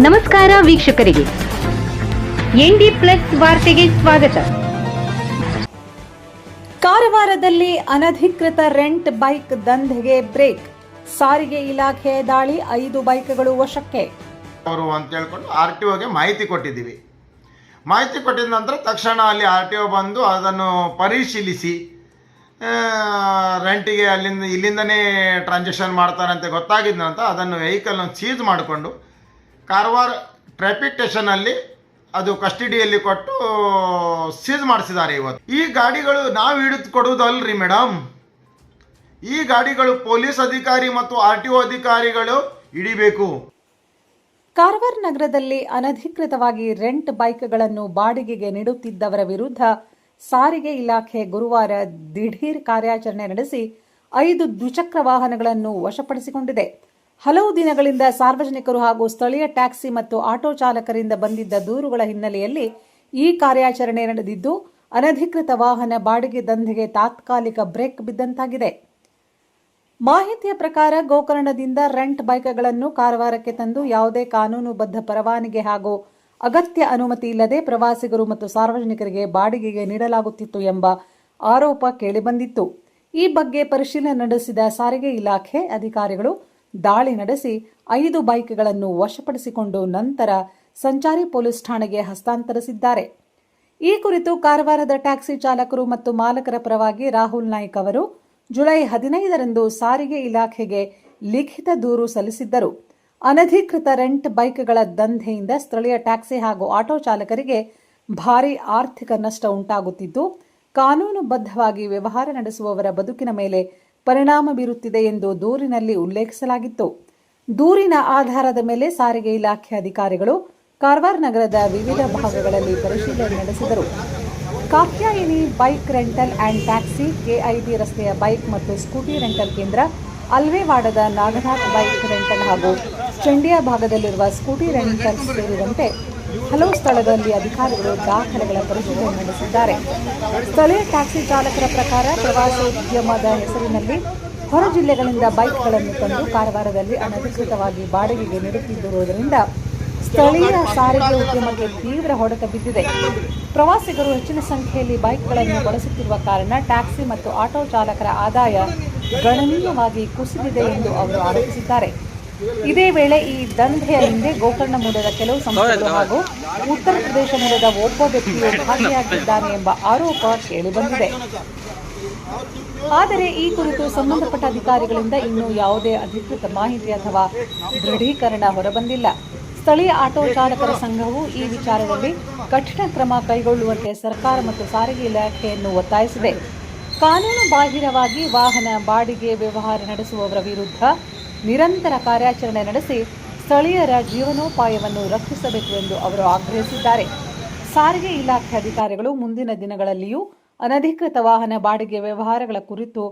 ನಮಸ್ಕಾರ ವೀಕ್ಷಕರಿಗೆ, ND plus ವಾರ್ತೆಗೆ ಸ್ವಾಗತ. ಕಾರವಾರದಲ್ಲಿ ಅನಧಿಕೃತ ರೆಂಟ್ ಬೈಕ್ ದಂಧೆಗೆ ಬ್ರೇಕ್. ಸಾರಿಗೆ ಇಲಾಖೆ ದಾಳಿ, 5 ಬೈಕ್ಗಳು ವಶಕ್ಕೆ. ಅವರು ಅಂತ ಹೇಳ್ಕೊಂಡು RTOಗೆ ಮಾಹಿತಿ ಕೊಟ್ಟಿದ್ದೀವಿ. ಮಾಹಿತಿ ಕೊಟ್ಟಿದ ನಂತರ ತಕ್ಷಣ ಅಲ್ಲಿ RTO ಬಂದು ಅದನ್ನು ಪರಿಶೀಲಿಸಿ ರೆಂಟಿಗೆ ಇಲ್ಲಿಂದನೇ ಟ್ರಾನ್ಸಾಕ್ಷನ್ ಮಾಡ್ತಾರಂತೆ ಗೊತ್ತಾಗಿದ್ದ ನಂತರ ಅದನ್ನು ವೆಹಿಕಲ್ನ ಸೀಸ್ ಮಾಡಿಕೊಂಡು ಕಾರವಾರ ಟ್ರಾಫಿಕ್ ಸ್ಟೇಷನಲ್ಲಿ ಅದು ಕಸ್ಟಡಿಯಲ್ಲಿ ಕೊಟ್ಟು ಸೀಸ್ ಮಾಡಿಸಿದ್ದಾರೆ. ಇವತ್ತು ಈ ಗಾಡಿಗಳು ನಾವು ಹಿಡಿದು ಕೊಡುವುದಲ್ರಿ ಮೇಡಮ್, ಈ ಗಾಡಿಗಳು ಪೊಲೀಸ್ ಅಧಿಕಾರಿ ಮತ್ತು RTO ಅಧಿಕಾರಿಗಳು ಹಿಡಿಬೇಕು. ಕಾರವಾರ ನಗರದಲ್ಲಿ ಅನಧಿಕೃತವಾಗಿ ರೆಂಟ್ ಬೈಕ್ಗಳನ್ನು ಬಾಡಿಗೆಗೆ ನೀಡುತ್ತಿದ್ದವರ ವಿರುದ್ಧ ಸಾರಿಗೆ ಇಲಾಖೆ ಗುರುವಾರ ದಿಢೀರ್ ಕಾರ್ಯಾಚರಣೆ ನಡೆಸಿ 5 ದ್ವಿಚಕ್ರ ವಾಹನಗಳನ್ನು ವಶಪಡಿಸಿಕೊಂಡಿದೆ. ಹಲವು ದಿನಗಳಿಂದ ಸಾರ್ವಜನಿಕರು ಹಾಗೂ ಸ್ಥಳೀಯ ಟ್ಯಾಕ್ಸಿ ಮತ್ತು ಆಟೋ ಚಾಲಕರಿಂದ ಬಂದಿದ್ದ ದೂರುಗಳ ಹಿನ್ನೆಲೆಯಲ್ಲಿ ಈ ಕಾರ್ಯಾಚರಣೆ ನಡೆದಿದ್ದು, ಅನಧಿಕೃತ ವಾಹನ ಬಾಡಿಗೆ ದಂಧೆಗೆ ತಾತ್ಕಾಲಿಕ ಬ್ರೇಕ್ ಬಿದ್ದಂತಾಗಿದೆ. ಮಾಹಿತಿಯ ಪ್ರಕಾರ ಗೋಕರ್ಣದಿಂದ ರೆಂಟ್ ಬೈಕ್ಗಳನ್ನು ಕಾರವಾರಕ್ಕೆ ತಂದು ಯಾವುದೇ ಕಾನೂನುಬದ್ಧ ಪರವಾನಗಿ ಹಾಗೂ ಅಗತ್ಯ ಅನುಮತಿ ಇಲ್ಲದೆ ಪ್ರವಾಸಿಗರು ಮತ್ತು ಸಾರ್ವಜನಿಕರಿಗೆ ಬಾಡಿಗೆಗೆ ನೀಡಲಾಗುತ್ತಿತ್ತು ಎಂಬ ಆರೋಪ ಕೇಳಿಬಂದಿತ್ತು. ಈ ಬಗ್ಗೆ ಪರಿಶೀಲನೆ ನಡೆಸಿದ ಸಾರಿಗೆ ಇಲಾಖೆ ಅಧಿಕಾರಿಗಳು ದಾಳಿ ನಡೆಸಿ 5 ಬೈಕ್ಗಳನ್ನು ವಶಪಡಿಸಿಕೊಂಡು ನಂತರ ಸಂಚಾರಿ ಪೊಲೀಸ್ ಠಾಣೆಗೆ ಹಸ್ತಾಂತರಿಸಿದ್ದಾರೆ. ಈ ಕುರಿತು ಕಾರವಾರದ ಟ್ಯಾಕ್ಸಿ ಚಾಲಕರು ಮತ್ತು ಮಾಲಕರ ಪರವಾಗಿ ರಾಹುಲ್ ನಾಯ್ಕ್ ಅವರು ಜುಲೈ 15ರಂದು ಸಾರಿಗೆ ಇಲಾಖೆಗೆ ಲಿಖಿತ ದೂರು ಸಲ್ಲಿಸಿದ್ದರು. ಅನಧಿಕೃತ ರೆಂಟ್ ಬೈಕ್ಗಳ ದಂಧೆಯಿಂದ ಸ್ಥಳೀಯ ಟ್ಯಾಕ್ಸಿ ಹಾಗೂ ಆಟೋ ಚಾಲಕರಿಗೆ ಭಾರೀ ಆರ್ಥಿಕ ನಷ್ಟ ಉಂಟಾಗುತ್ತಿದ್ದು, ಕಾನೂನುಬದ್ಧವಾಗಿ ವ್ಯವಹಾರ ನಡೆಸುವವರ ಬದುಕಿನ ಮೇಲೆ ಪರಿಣಾಮ ಬೀರುತ್ತಿದೆ ಎಂದು ದೂರಿನಲ್ಲಿ ಉಲ್ಲೇಖಿಸಲಾಗಿತ್ತು. ದೂರಿನ ಆಧಾರದ ಮೇಲೆ ಸಾರಿಗೆ ಇಲಾಖೆ ಅಧಿಕಾರಿಗಳು ಕಾರವಾರ ನಗರದ ವಿವಿಧ ಭಾಗಗಳಲ್ಲಿ ಪರಿಶೀಲನೆ ನಡೆಸಿದರು. Katyayini bike rental and taxi, KIB ರಸ್ತೆಯ ಬೈಕ್ ಮತ್ತು ಸ್ಕೂಟಿ ರೆಂಟಲ್ ಕೇಂದ್ರ, ಅಲ್ವೇವಾಡದ ನಾಗನಾಥ್ ಬೈಕ್ ರೆಂಟಲ್ ಹಾಗೂ ಚಂಡಿಯಾ ಭಾಗದಲ್ಲಿರುವ ಸ್ಕೂಟಿ ರೆಂಟಲ್ ಸೇರಿದಂತೆ ಹಲವು ಸ್ಥಳಗಳಲ್ಲಿ ಅಧಿಕಾರಿಗಳು ದಾಖಲೆಗಳ ಪರಿಶೀಲನೆ ನಡೆಸಿದ್ದಾರೆ. ಸ್ಥಳೀಯ ಟ್ಯಾಕ್ಸಿ ಚಾಲಕರ ಪ್ರಕಾರ ಪ್ರವಾಸೋದ್ಯಮದ ಹೆಸರಿನಲ್ಲಿ ಹೊರ ಜಿಲ್ಲೆಗಳಿಂದ ಬೈಕ್ಗಳನ್ನು ತಂದು ಕಾರವಾರದಲ್ಲಿ ಅನಧಿಕೃತವಾಗಿ ಬಾಡಿಗೆಗೆ ನೀಡುತ್ತಿರುವುದರಿಂದ ಸ್ಥಳೀಯ ಸಾರಿಗೆ ಉದ್ಯಮಕ್ಕೆ ತೀವ್ರ ಹೊಡೆತ ಬಿದ್ದಿದೆ. ಪ್ರವಾಸಿಗರು ಹೆಚ್ಚಿನ ಸಂಖ್ಯೆಯಲ್ಲಿ ಬೈಕ್ಗಳನ್ನು ಬಳಸುತ್ತಿರುವ ಕಾರಣ ಟ್ಯಾಕ್ಸಿ ಮತ್ತು ಆಟೋ ಚಾಲಕರ ಆದಾಯ ಗಣನೀಯವಾಗಿ ಕುಸಿದಿದೆ ಎಂದು ಅವರು ಆರೋಪಿಸಿದ್ದಾರೆ. ಇದೇ ವೇಳೆ ಈ ದಂಧೆಯ ಹಿಂದೆ ಗೋಕರ್ಣ ಮೂಲದ ಕೆಲವು ಸಂಸ್ಥೆಗಳು ಹಾಗೂ ಉತ್ತರ ಪ್ರದೇಶ ಮೂಲದ ಒಬ್ಬ ವ್ಯಕ್ತಿಯು ಭಾಗಿಯಾಗಿದ್ದಾನೆ ಎಂಬ ಆರೋಪ ಕೇಳಿಬಂದಿದೆ. ಆದರೆ ಈ ಕುರಿತು ಸಂಬಂಧಪಟ್ಟ ಅಧಿಕಾರಿಗಳಿಂದ ಇನ್ನೂ ಯಾವುದೇ ಅಧಿಕೃತ ಮಾಹಿತಿ ಅಥವಾ ದೃಢೀಕರಣ ಹೊರಬಂದಿಲ್ಲ. ಸ್ಥಳೀಯ ಆಟೋ ಚಾಲಕರ ಸಂಘವು ಈ ವಿಚಾರದಲ್ಲಿ ಕಠಿಣ ಕ್ರಮ ಕೈಗೊಳ್ಳುವಂತೆ ಸರ್ಕಾರ ಮತ್ತು ಸಾರಿಗೆ ಇಲಾಖೆಯನ್ನು ಒತ್ತಾಯಿಸಿದೆ. ಕಾನೂನು ಬಾಹಿರವಾಗಿ ವಾಹನ ಬಾಡಿಗೆ ವ್ಯವಹಾರ ನಡೆಸುವವರ ವಿರುದ್ಧ ನಿರಂತರ ಕಾರ್ಯಾಚರಣೆ ನಡೆಸಿ ಸ್ಥಳೀಯರ ಜೀವನೋಪಾಯವನ್ನು ರಕ್ಷಿಸಬೇಕು ಎಂದು ಅವರು ಆಗ್ರಹಿಸಿದ್ದಾರೆ. ಸಾರಿಗೆ ಇಲಾಖೆ ಅಧಿಕಾರಿಗಳು ಮುಂದಿನ ದಿನಗಳಲ್ಲಿಯೂ ಅನಧಿಕೃತ ವಾಹನ ಬಾಡಿಗೆ ವ್ಯವಹಾರಗಳ ಕುರಿತು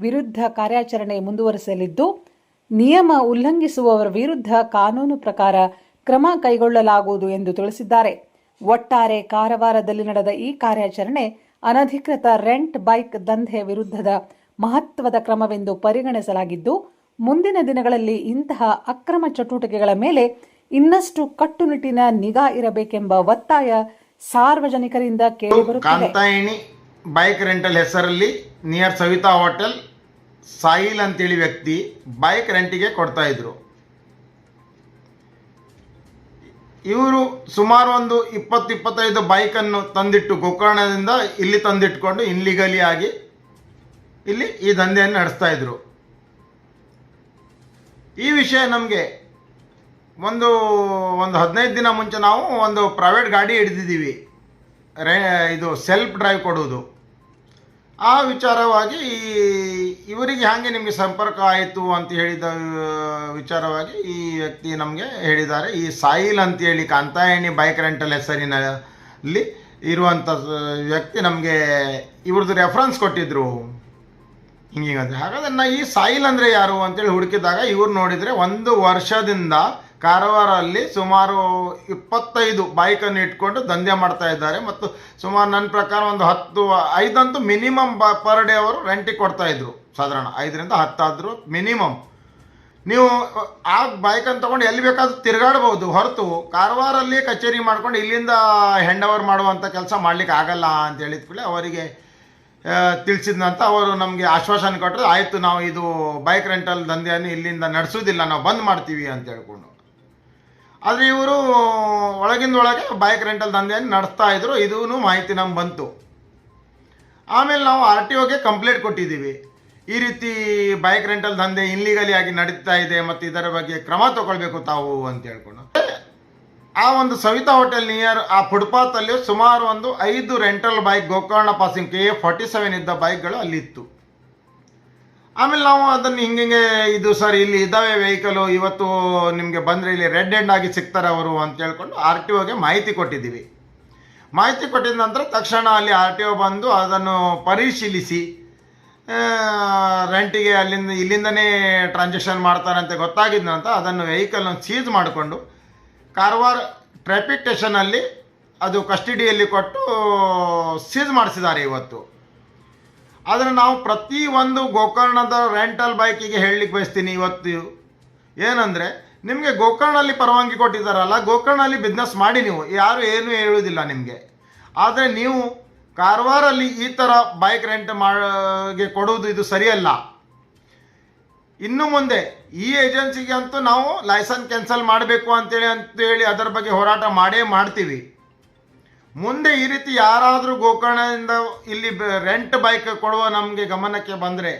ವಿರುದ್ಧ ಕಾರ್ಯಾಚರಣೆ ಮುಂದುವರಿಸಲಿದ್ದು, ನಿಯಮ ಉಲ್ಲಂಘಿಸುವವರ ವಿರುದ್ಧ ಕಾನೂನು ಪ್ರಕಾರ ಕ್ರಮ ಕೈಗೊಳ್ಳಲಾಗುವುದು ಎಂದು ತಿಳಿಸಿದ್ದಾರೆ. ಒಟ್ಟಾರೆ ಕಾರವಾರದಲ್ಲಿ ನಡೆದ ಈ ಕಾರ್ಯಾಚರಣೆ ಅನಧಿಕೃತ ರೆಂಟ್ ಬೈಕ್ ದಂಧೆ ವಿರುದ್ಧದ ಮಹತ್ವದ ಕ್ರಮವೆಂದು ಪರಿಗಣಿಸಲಾಗಿದ್ದು, ಮುಂದಿನ ದಿನಗಳಲ್ಲಿ ಇಂತಹ ಅಕ್ರಮ ಚಟುವಟಿಕೆಗಳ ಮೇಲೆ ಇನ್ನಷ್ಟು ಕಟ್ಟುನಿಟ್ಟಿನ ನಿಗಾ ಇರಬೇಕೆಂಬ ಒತ್ತಾಯ ಸಾರ್ವಜನಿಕರಿಂದ ಕೇಳಿಬರುತ್ತಿದೆ. ಕಾಂತಾಯಿನಿ ಬೈಕ್ ರೆಂಟಲ್ ಹೆಸರಲ್ಲಿ ನಿಯರ್ ಸವಿತಾ ಹೋಟೆಲ್ ಸಾಹಿಲ್ ಅಂತೇಳಿ ವ್ಯಕ್ತಿ ಬೈಕ್ ರೆಂಟಿಗೆ ಕೊಡ್ತಾ ಇದ್ರು. ಇವರು ಸುಮಾರು ಒಂದು 20-25 ಬೈಕನ್ನು ತಂದಿಟ್ಟು ಗೋಕರ್ಣದಿಂದ ಇಲ್ಲಿ ತಂದಿಟ್ಕೊಂಡು ಇನ್ಲೀಗಲಿ ಆಗಿ ಇಲ್ಲಿ ಈ ದಂಧೆಯನ್ನು ನಡೆಸ್ತಾ ಇದ್ರು. ಈ ವಿಷಯ ನಮಗೆ ಒಂದು 15 ದಿನ ಮುಂಚೆ ನಾವು ಒಂದು ಪ್ರೈವೇಟ್ ಗಾಡಿ ಹಿಡಿದಿದ್ದೀವಿ, ಇದು ಸೆಲ್ಫ್ ಡ್ರೈವ್ ಕೊಡುವುದು. ಆ ವಿಚಾರವಾಗಿ ಇವರಿಗೆ ಹಾಗೆ ನಿಮಗೆ ಸಂಪರ್ಕ ಆಯಿತು ಅಂತ ಹೇಳಿದ ವಿಚಾರವಾಗಿ ಈ ವ್ಯಕ್ತಿ ನಮಗೆ ಹೇಳಿದ್ದಾರೆ. ಈ ಸಾಹಿಲ್ ಅಂತೇಳಿ ಕಾಂತಾಯಿನಿ ಬೈಕ್ ರೆಂಟಲ್ ಹೆಸರಿನಲ್ಲಿ ಇರುವಂಥ ವ್ಯಕ್ತಿ ನಮಗೆ ಇವ್ರದ್ದು ರೆಫರೆನ್ಸ್ ಕೊಟ್ಟಿದ್ದರು. ಹಿಂಗಂದ್ರೆ ಹಾಗಾದ್ರೆ ಈ ಸಾಹಿಲ್ ಅಂದರೆ ಯಾರು ಅಂತೇಳಿ ಹುಡುಕಿದಾಗ ಇವ್ರು ನೋಡಿದರೆ 1 ವರ್ಷದಿಂದ ಕಾರವಾರಲ್ಲಿ ಸುಮಾರು 25 ಬೈಕನ್ನು ಇಟ್ಕೊಂಡು ದಂಧೆ ಮಾಡ್ತಾ ಇದ್ದಾರೆ. ಮತ್ತು ಸುಮಾರು ನನ್ನ ಪ್ರಕಾರ ಒಂದು 5 ಅಂತೂ ಮಿನಿಮಮ್ ಪರ್ ಡೇ ಅವರು ರೆಂಟಿಗೆ ಕೊಡ್ತಾಯಿದ್ರು. ಸಾಧಾರಣ 5ರಿಂದ 10 ಆದರೂ ಮಿನಿಮಮ್ ನೀವು ಆ ಬೈಕನ್ನು ತೊಗೊಂಡು ಎಲ್ಲಿ ಬೇಕಾದ್ರೂ ತಿರುಗಾಡ್ಬೋದು, ಹೊರತು ಕಾರವಾರಲ್ಲಿ ಕಚೇರಿ ಮಾಡ್ಕೊಂಡು ಇಲ್ಲಿಂದ ಹ್ಯಾಂಡ್ ಓವರ್ ಮಾಡುವಂಥ ಕೆಲಸ ಮಾಡಲಿಕ್ಕೆ ಆಗಲ್ಲ ಅಂತ ಹೇಳಿದ ಕೂಡಲೇ ಅವರಿಗೆ ತಿಳಿಸಿದಂತ ಅವರು ನಮಗೆ ಆಶ್ವಾಸನೆ ಕೊಟ್ಟರು. ಆಯಿತು, ನಾವು ಇದು ಬೈಕ್ ರೆಂಟಲ್ ದಂಧೆಯನ್ನು ಇಲ್ಲಿಂದ ನಡೆಸೋದಿಲ್ಲ, ನಾವು ಬಂದ್ ಮಾಡ್ತೀವಿ ಅಂತ ಹೇಳ್ಕೊಂಡು. ಆದರೆ ಇವರು ಒಳಗಿಂದೊಳಗೆ ಬೈಕ್ ರೆಂಟಲ್ ದಂಧೆಯನ್ನು ನಡೆಸ್ತಾ ಇದ್ರು. ಇದೂ ಮಾಹಿತಿ ನಮ್ಗೆ ಬಂತು. ಆಮೇಲೆ ನಾವು RTOಗೆ ಕಂಪ್ಲೇಂಟ್ ಕೊಟ್ಟಿದ್ದೀವಿ, ಈ ರೀತಿ ಬೈಕ್ ರೆಂಟಲ್ ದಂಧೆ ಇಲ್ಲಿಗಲಿ ಆಗಿ ನಡೀತಾ ಇದೆ ಮತ್ತು ಇದರ ಬಗ್ಗೆ ಕ್ರಮ ತಗೊಳ್ಬೇಕು ತಾವು ಅಂತ ಹೇಳ್ಕೊಂಡು. ಆ ಒಂದು ಸವಿತಾ ಹೋಟೆಲ್ ನಿಯರ್ ಆ ಫುಟ್ಪಾತಲ್ಲಿ ಸುಮಾರು ಒಂದು 5 rental bike Gokarna passing KA47 ಇದ್ದ ಬೈಕ್ಗಳು ಅಲ್ಲಿತ್ತು. ಆಮೇಲೆ ನಾವು ಅದನ್ನು ಹಿಂಗೆ ಇದು ಸರ್ ಇಲ್ಲಿ ಇದ್ದಾವೆ ವೆಹಿಕಲು, ಇವತ್ತು ನಿಮಗೆ ಬಂದರೆ ಇಲ್ಲಿ ರೆಡ್ ಹ್ಯಾಂಡ್ ಆಗಿ ಸಿಗ್ತಾರೆ ಅವರು ಅಂತ ಹೇಳ್ಕೊಂಡು RTOಗೆ ಮಾಹಿತಿ ಕೊಟ್ಟಿದ್ದೀವಿ. ಮಾಹಿತಿ ಕೊಟ್ಟಿದ ನಂತರ ತಕ್ಷಣ ಅಲ್ಲಿ RTO ಬಂದು ಅದನ್ನು ಪರಿಶೀಲಿಸಿ ರೆಂಟಿಗೆ ಇಲ್ಲಿಂದನೇ ಟ್ರಾನ್ಸಾಕ್ಷನ್ ಮಾಡ್ತಾರೆ ಅಂತ ಗೊತ್ತಾಗಿದ್ದ ನಂತರ ಅದನ್ನು ವೆಹಿಕಲನ್ನು ಸೀಸ್ ಮಾಡಿಕೊಂಡು ಕಾರವಾರ ಟ್ರಾಫಿಕ್ ಸ್ಟೇಷನಲ್ಲಿ ಅದು ಕಸ್ಟಡಿಯಲ್ಲಿ ಕೊಟ್ಟು ಸೀಸ್ ಮಾಡಿಸಿದ್ದಾರೆ ಇವತ್ತು. ಆದರೆ ನಾವು ಪ್ರತಿಯೊಂದು ಗೋಕರ್ಣದ ರೆಂಟಲ್ ಬೈಕಿಗೆ ಹೇಳಲಿಕ್ಕೆ ಬಯಸ್ತೀನಿ ಇವತ್ತು ಏನಂದರೆ, ನಿಮಗೆ ಗೋಕರ್ಣಲ್ಲಿ ಪರವಾನಗಿ ಕೊಟ್ಟಿದ್ದಾರಲ್ಲ, ಗೋಕರ್ಣಲ್ಲಿ ಬಿಸ್ನೆಸ್ ಮಾಡಿ, ನೀವು ಯಾರು ಏನೂ ಹೇಳುವುದಿಲ್ಲ ನಿಮಗೆ. ಆದರೆ ನೀವು ಕಾರವಾರಲ್ಲಿ ಈ ಥರ ಬೈಕ್ ರೆಂಟ್ ಗೆ ಕೊಡುವುದು ಇದು ಸರಿಯಲ್ಲ. ಇನ್ನು ಮುಂದೆ ಈ ಏಜೆನ್ಸಿಗೆ ಅಂತೂ ನಾವು ಲೈಸೆನ್ಸ್ ಕ್ಯಾನ್ಸಲ್ ಮಾಡಬೇಕು ಅಂತೇಳಿ ಅದರ ಬಗ್ಗೆ ಹೋರಾಟ ಮಾಡ್ತೀವಿ. ಮುಂದೆ ಈ ರೀತಿ ಯಾರಾದರೂ ಗೋಕರ್ಣದಿಂದ ಇಲ್ಲಿ ರೆಂಟ್ ಬೈಕ್ ಕೊಡುವ ನಮಗೆ ಗಮನಕ್ಕೆ ಬಂದರೆ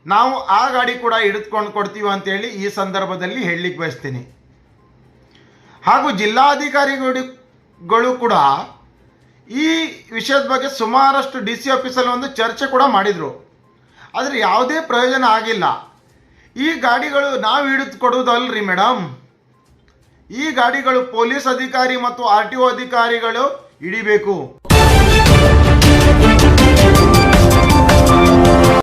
ನಾವು ಆ ಗಾಡಿ ಕೂಡ ಹಿಡಿದುಕೊಂಡು ಕೊಡ್ತೀವಿ ಅಂತೇಳಿ ಈ ಸಂದರ್ಭದಲ್ಲಿ ಹೇಳಲಿಕ್ಕೆ ಬಯಸ್ತೀನಿ. ಹಾಗೂ ಜಿಲ್ಲಾಧಿಕಾರಿಗಳು ಕೂಡ ಈ ವಿಷಯದ ಬಗ್ಗೆ ಸುಮಾರಷ್ಟು DC ಆಫೀಸಲ್ಲಿ ಒಂದು ಚರ್ಚೆ ಕೂಡ ಮಾಡಿದರು. ಆದರೆ ಯಾವುದೇ ಪ್ರಯೋಜನ ಆಗಿಲ್ಲ. ಈ ಗಾಡಿಗಳು ನಾವು ಹಿಡಿದು ಕೊಡುವುದಲ್ರಿ ಮೇಡಮ್, ಈ ಗಾಡಿಗಳು ಪೊಲೀಸ್ ಅಧಿಕಾರಿ ಮತ್ತು RTO ಅಧಿಕಾರಿಗಳು ಹಿಡಿಬೇಕು.